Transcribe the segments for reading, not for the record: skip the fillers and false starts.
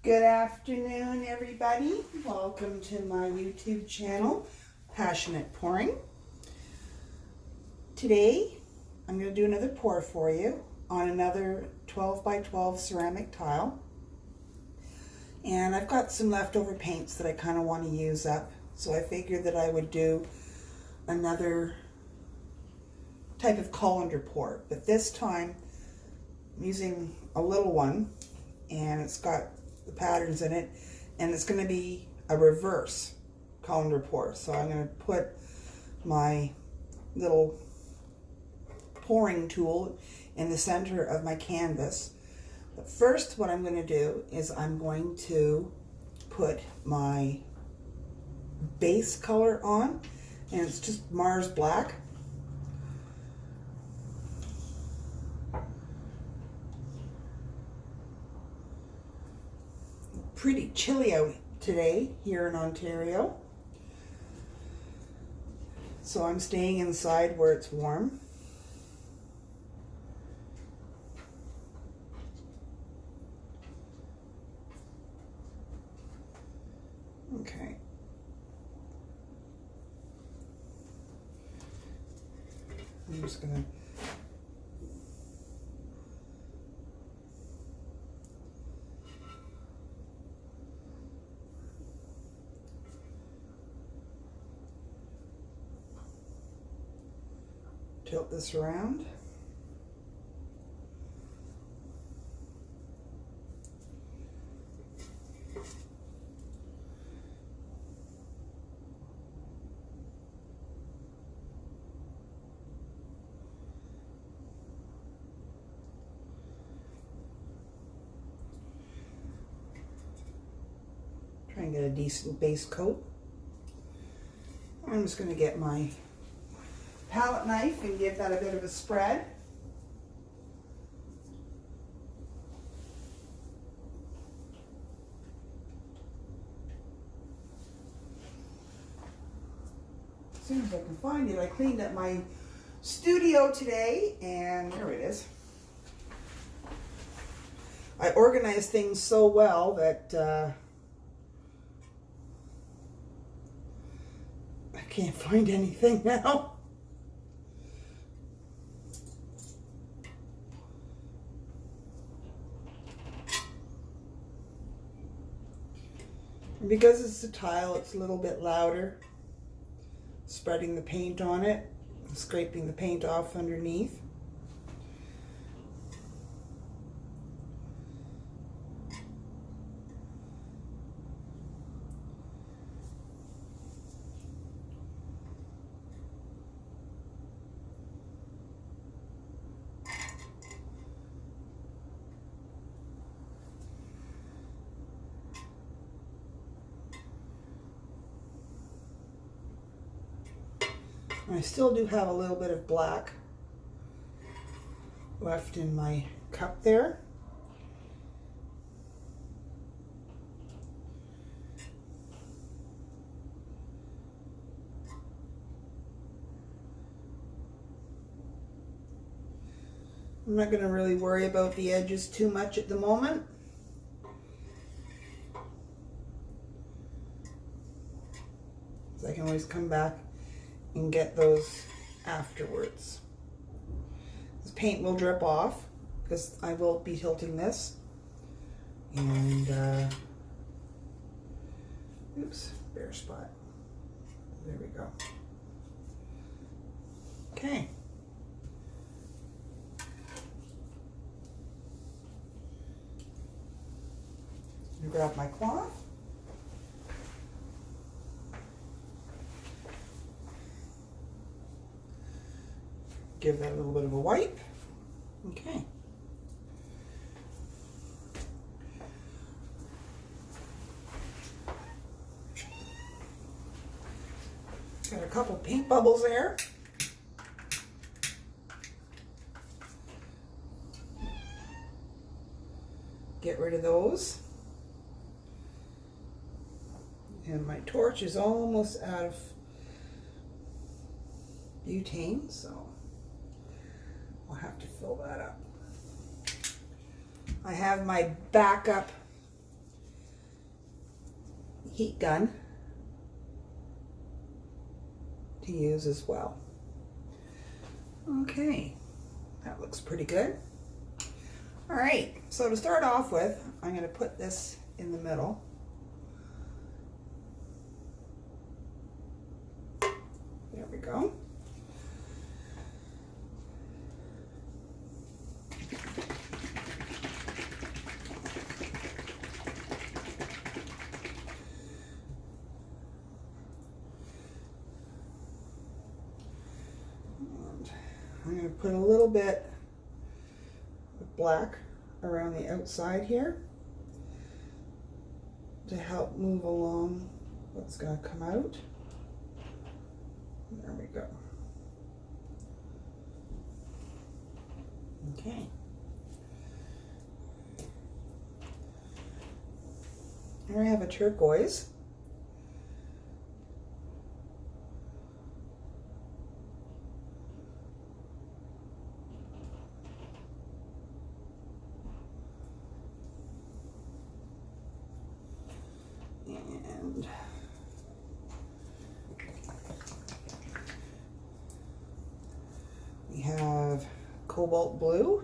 Good afternoon, everybody. Welcome to my YouTube channel, Passionate Pouring. Today, I'm going to do another pour for you on another 12 by 12 ceramic tile. And I've got some leftover paints that I kind of want to use up, so I figured that I would do another type of colander pour. But this time, I'm using a little one, and it's got the patterns in it, and it's going to be a reverse colander pour. So I'm going to put my little pouring tool in the center of my canvas. But first, what I'm going to do is I'm going to put my base color on, and it's just Mars Black. Pretty chilly out today here in Ontario, so I'm staying inside where it's warm. Okay. I'm just gonna tilt this around. Try and get a decent base coat. I'm just going to get my palette knife and give that a bit of a spread. As soon as I can find it, I cleaned up my studio today, and there it is. I organized things so well that I can't find anything now. And because it's a tile, it's a little bit louder, spreading the paint on it, scraping the paint off underneath. I still do have a little bit of black left in my cup there. I'm not going to really worry about the edges too much at the moment. So I can always come back and get those afterwards. This paint will drip off because I will be tilting this. And oops, bare spot. There we go. Okay. I'm gonna grab my cloth. Give that a little bit of a wipe. Okay. Got a couple paint bubbles there. Get rid of those. And my torch is almost out of butane, so I'll have to fill that up. I have my backup heat gun to use as well. Okay, that looks pretty good. All right, so to start off with, I'm going to put this in the middle. There we go. I'm going to put a little bit of black around the outside here to help move along what's going to come out. There we go. Okay. Here I have a turquoise. And we have cobalt blue.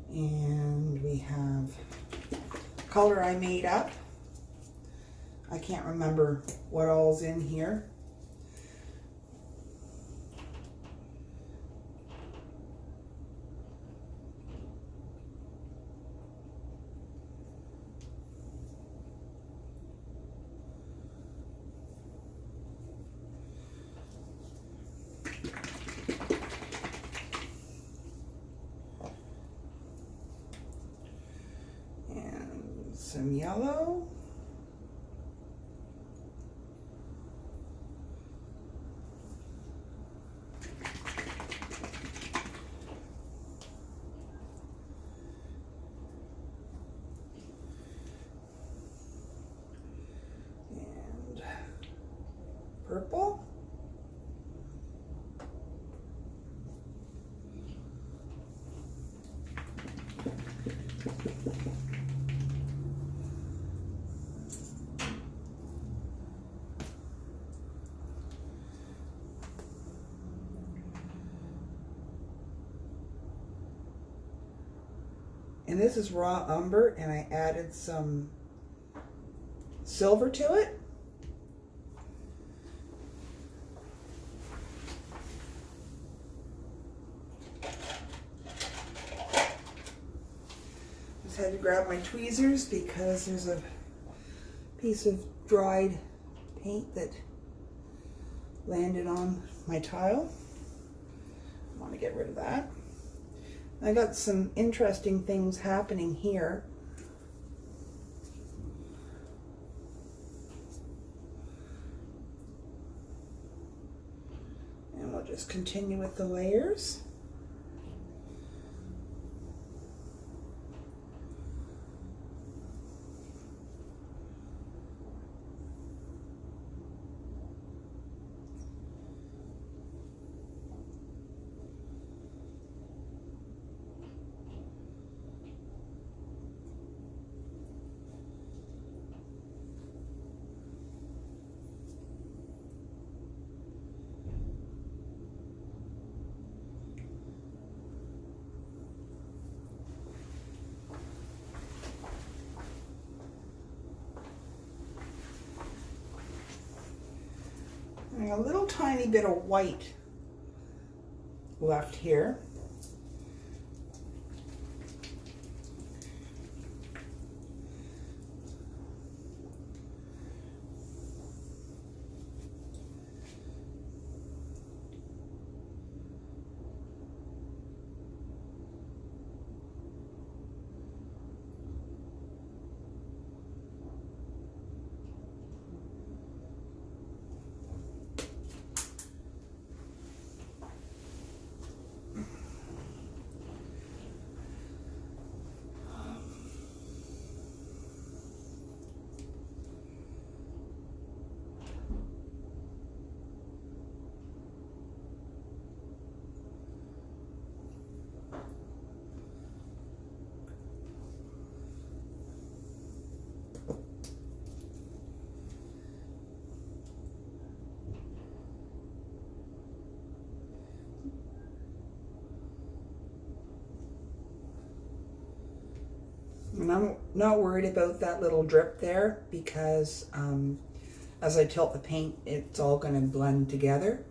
And we have color I made up. I can't remember what all's in here. Some yellow. And purple. And this is raw umber, and I added some silver to it. Just had to grab my tweezers because there's a piece of dried paint that landed on my tile. I want to get rid of that. I got some interesting things happening here. And we'll just continue with the layers. And a little tiny bit of white left here. And I'm not worried about that little drip there because as I tilt the paint, it's all going to blend together.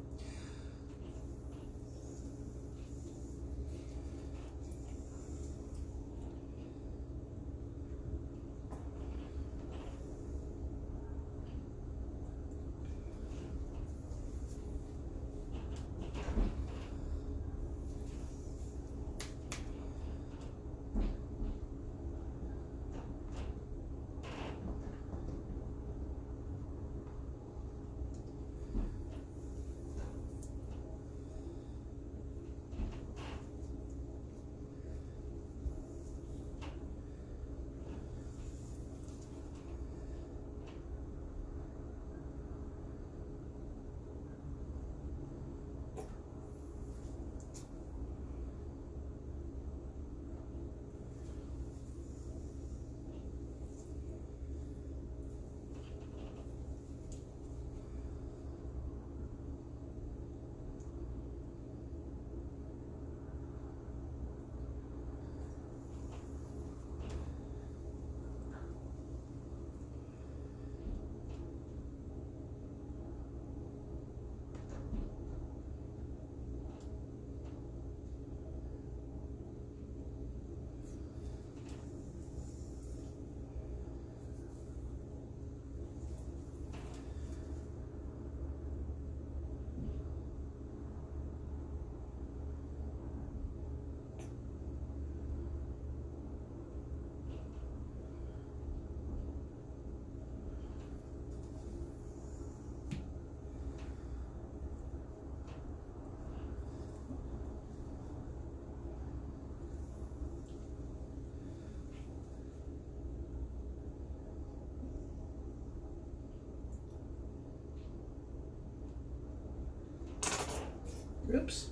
Oops.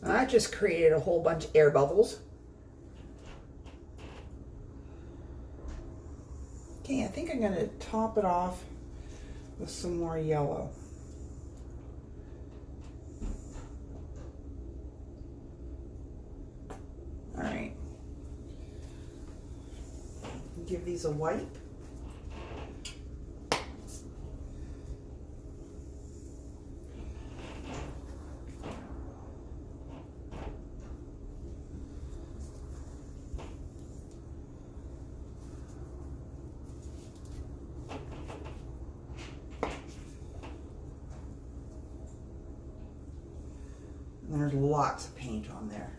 I just created a whole bunch of air bubbles. Okay, I think I'm going to top it off with some more yellow. All right. Give these a wipe. There's lots of paint on there.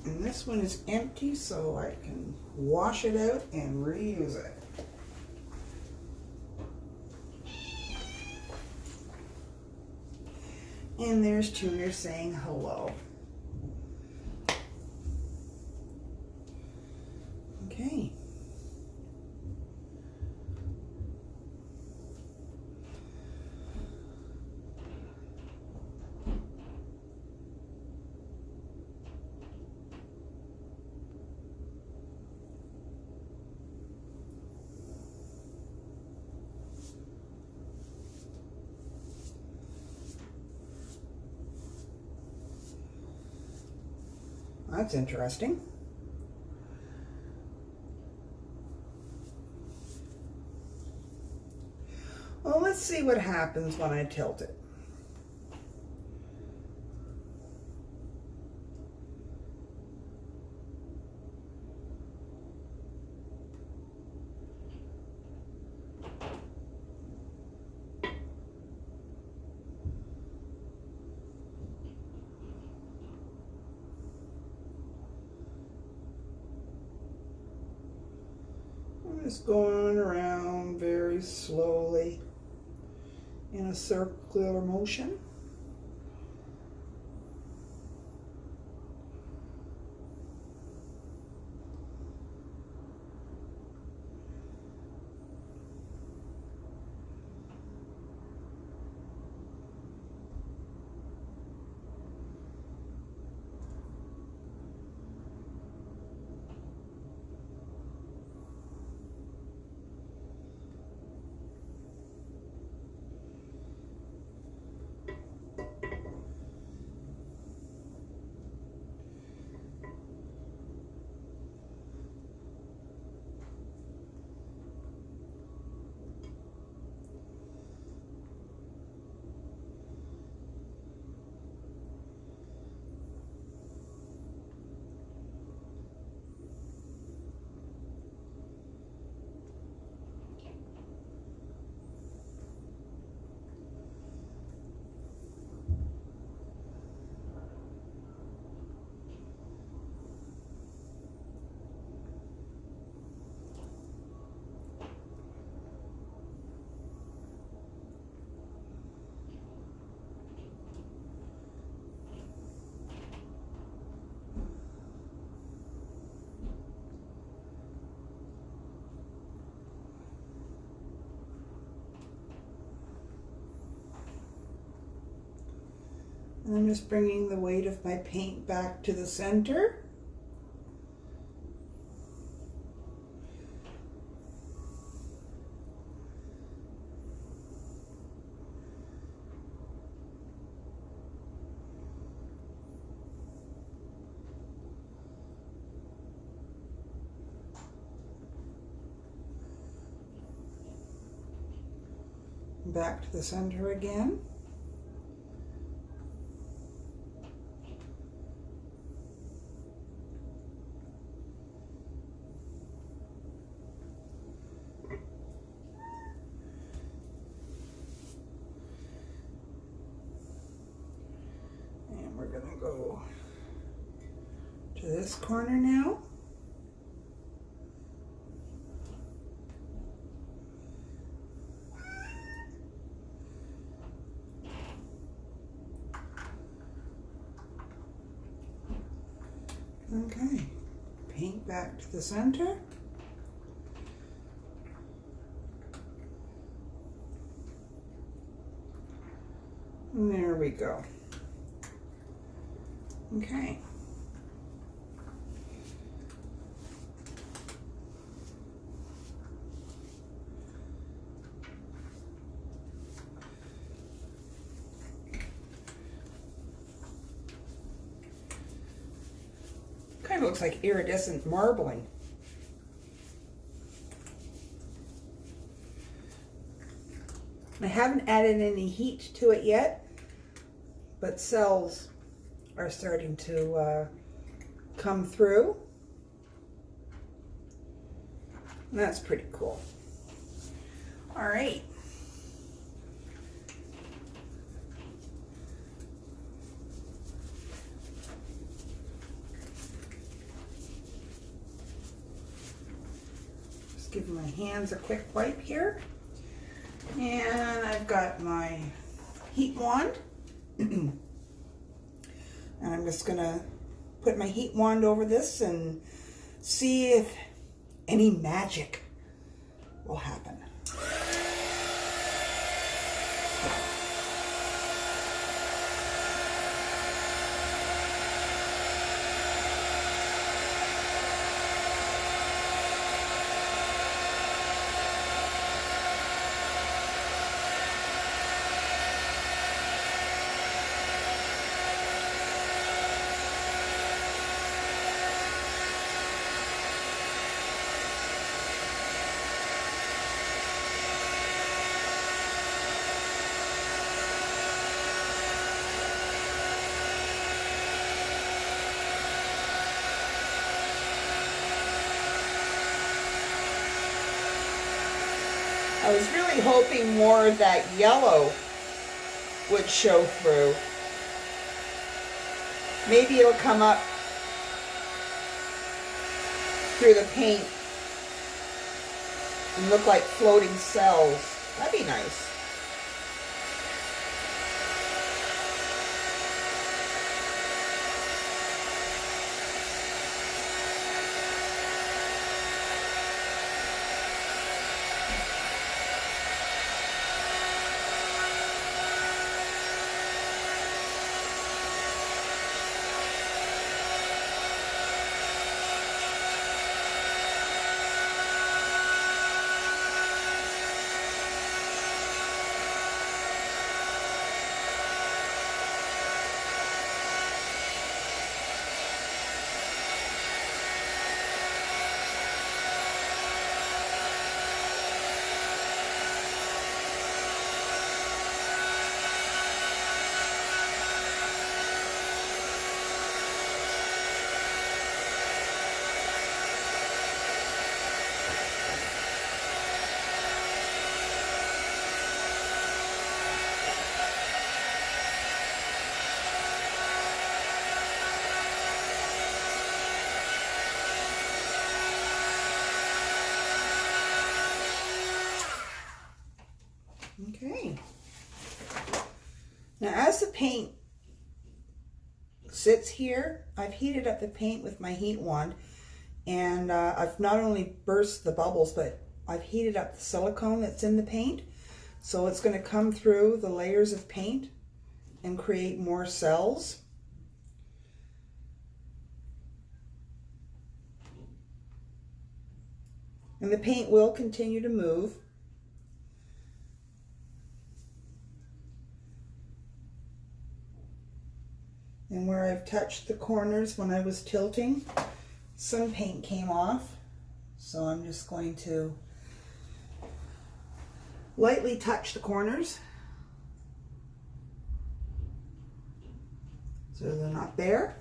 And this one is empty, so I can wash it out and reuse it. And there's Tuner saying hello. Okay. That's interesting. Well, let's see what happens when I tilt it. I'm just going around very slowly in a circular motion. I'm just bringing the weight of my paint back to the center. Back to the center again. And we're going to go to this corner now. Okay, paint back to the center. And there we go. Okay. Kind of looks like iridescent marbling. I haven't added any heat to it yet, but cells are starting to come through. And that's pretty cool. All right. Give my hands a quick wipe here. And I've got my heat wand. And I'm just gonna put my heat wand over this and see if any magic will happen. I was really hoping more of that yellow would show through. Maybe it'll come up through the paint and look like floating cells. That'd be nice. Okay. Now as the paint sits here, I've heated up the paint with my heat wand, and I've not only burst the bubbles, but I've heated up the silicone that's in the paint. So it's going to come through the layers of paint and create more cells. And the paint will continue to move. And where I've touched the corners when I was tilting, some paint came off. So I'm just going to lightly touch the corners so they're not bare.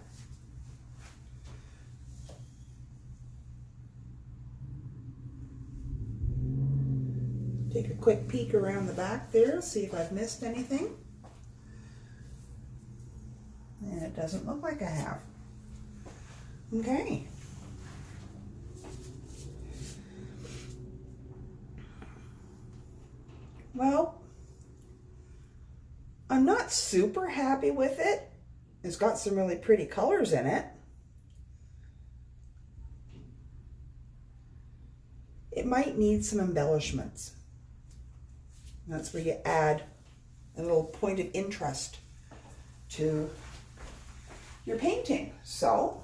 Take a quick peek around the back there, see if I've missed anything. And it doesn't look like I have. Okay. Well, I'm not super happy with it. It's got some really pretty colors in it. It might need some embellishments. That's where you add a little point of interest to your painting. So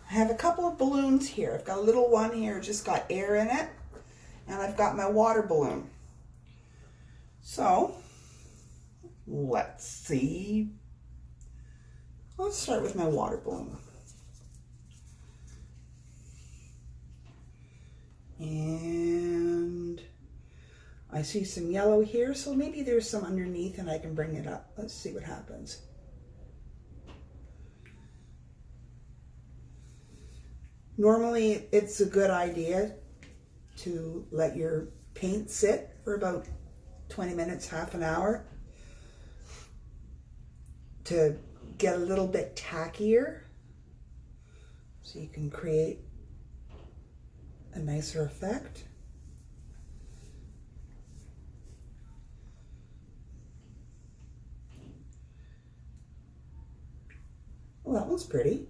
I have a couple of balloons here. I've got a little one here, just got air in it, and I've got my water balloon. So let's see. Let's start with my water balloon. And I see some yellow here, so maybe there's some underneath and I can bring it up. Let's see what happens. Normally, it's a good idea to let your paint sit for about 20 minutes, half an hour, to get a little bit tackier so you can create a nicer effect. Well, that one's pretty.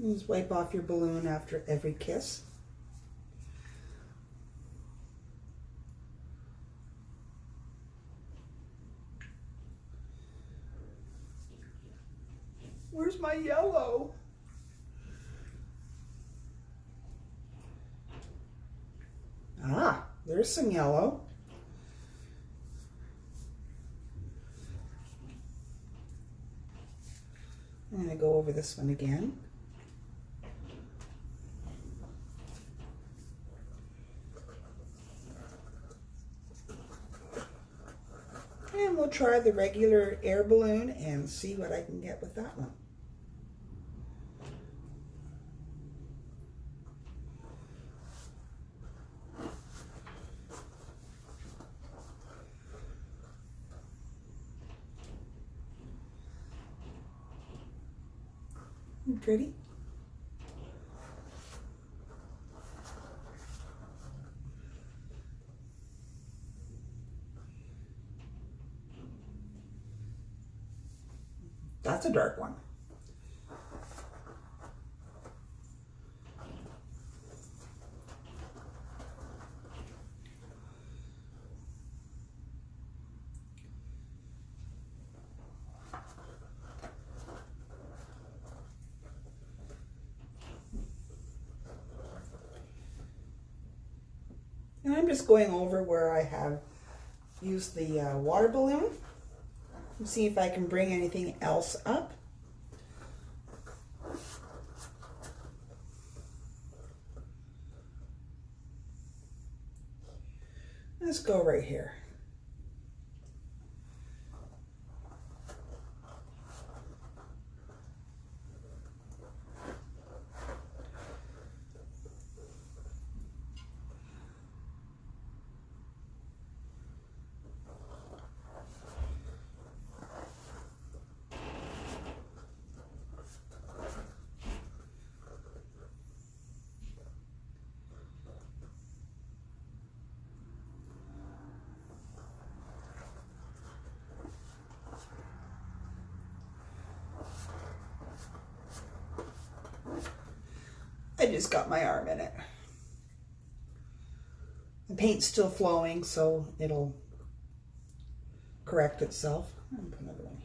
Just wipe off your balloon after every kiss. Where's my yellow? Ah, there's some yellow. I'm going to go over this one again. And we'll try the regular air balloon and see what I can get with that one. Pretty. That's a dark one. And I'm just going over where I have used the water balloon and see if I can bring anything else up. Let's go right here. I just got my arm in it. The paint's still flowing, so it'll correct itself. I'm gonna put another one here.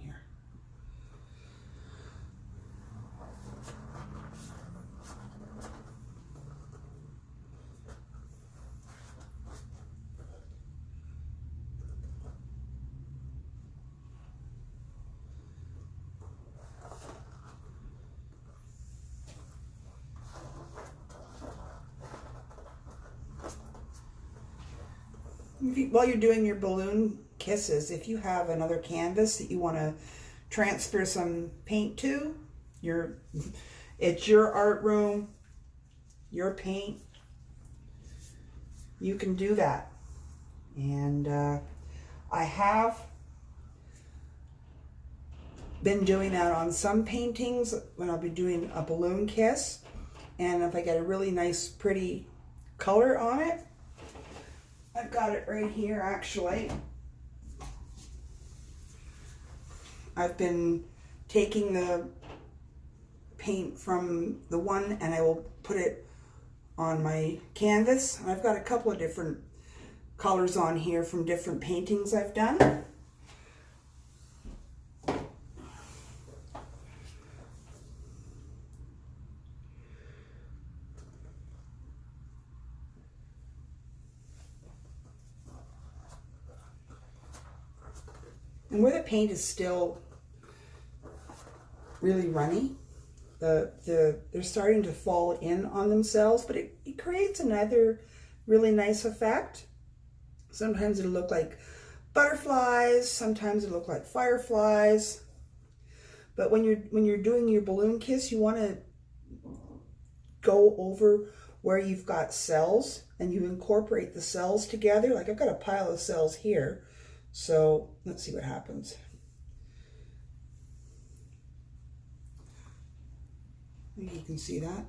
While you're doing your balloon kisses, if you have another canvas that you want to transfer some paint to, it's your art room, your paint, you can do that. And I have been doing that on some paintings when I'll be doing a balloon kiss, and if I get a really nice pretty color on it, I've got it right here actually. I've been taking the paint from the one and I will put it on my canvas. I've got a couple of different colors on here from different paintings I've done. And where the paint is still really runny, they're starting to fall in on themselves, but it creates another really nice effect. Sometimes it'll look like butterflies, sometimes it'll look like fireflies. But when you're doing your balloon kiss, you want to go over where you've got cells and you incorporate the cells together. Like I've got a pile of cells here. So let's see what happens. Maybe you can see that.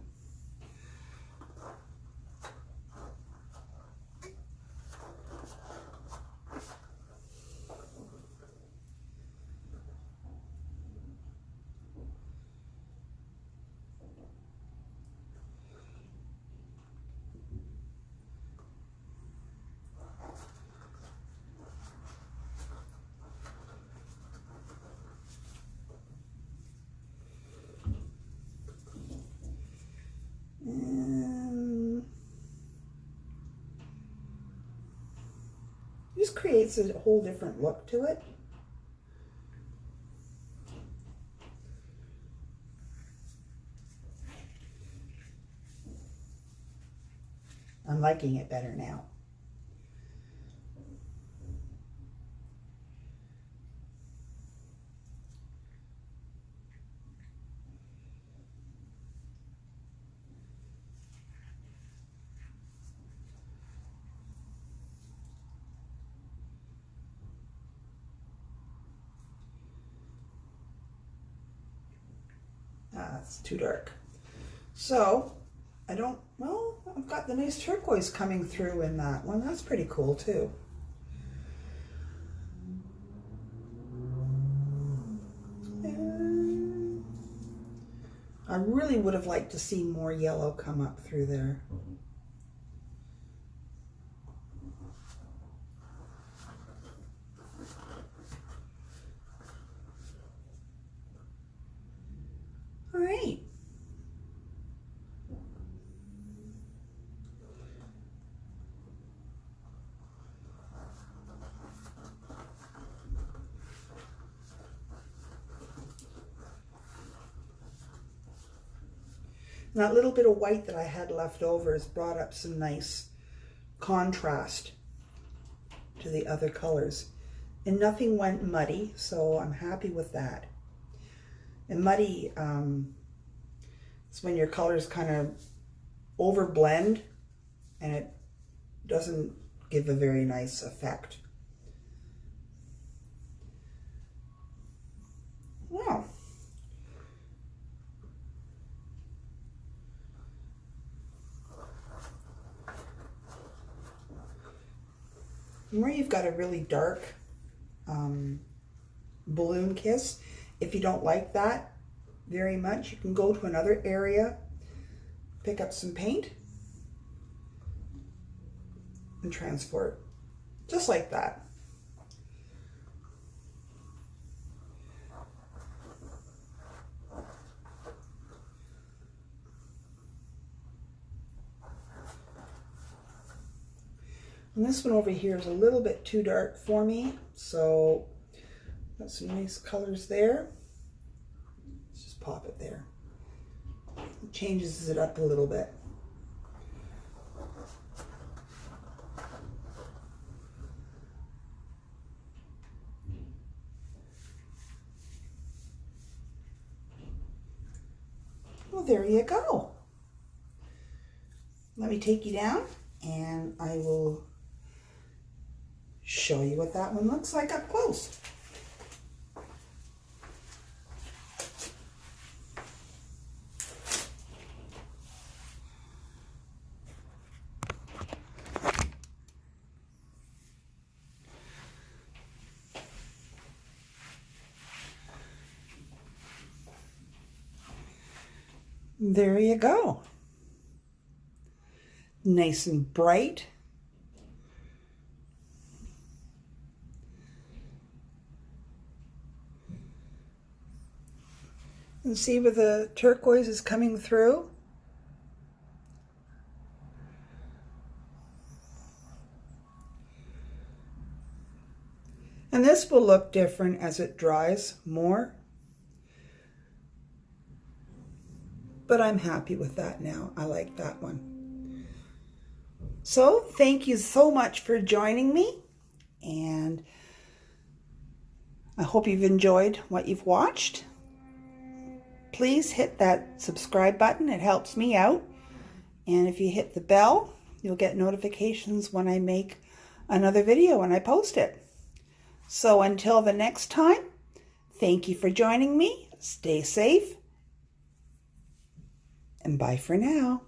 Just creates a whole different look to it. I'm liking it better now. It's too dark. So I've got the nice turquoise coming through in that one. That's pretty cool too. And I really would have liked to see more yellow come up through there. All right. And that little bit of white that I had left over has brought up some nice contrast to the other colors. And nothing went muddy, so I'm happy with that. And muddy is when your colors kind of overblend and it doesn't give a very nice effect. Wow. And where you've got a really dark balloon kiss, if you don't like that very much, you can go to another area pick up some paint and transfer it, just like that. And this one over here is a little bit too dark for me, so got some nice colors there. Let's just pop it there. It changes it up a little bit. Well, there you go. Let me take you down and I will show you what that one looks like up close. There you go. Nice and bright. And see where the turquoise is coming through? And this will look different as it dries more. But I'm happy with that now. I like that one. So thank you so much for joining me. And I hope you've enjoyed what you've watched. Please hit that subscribe button. It helps me out. And if you hit the bell, you'll get notifications when I make another video when I post it. So until the next time, thank you for joining me. Stay safe. And bye for now.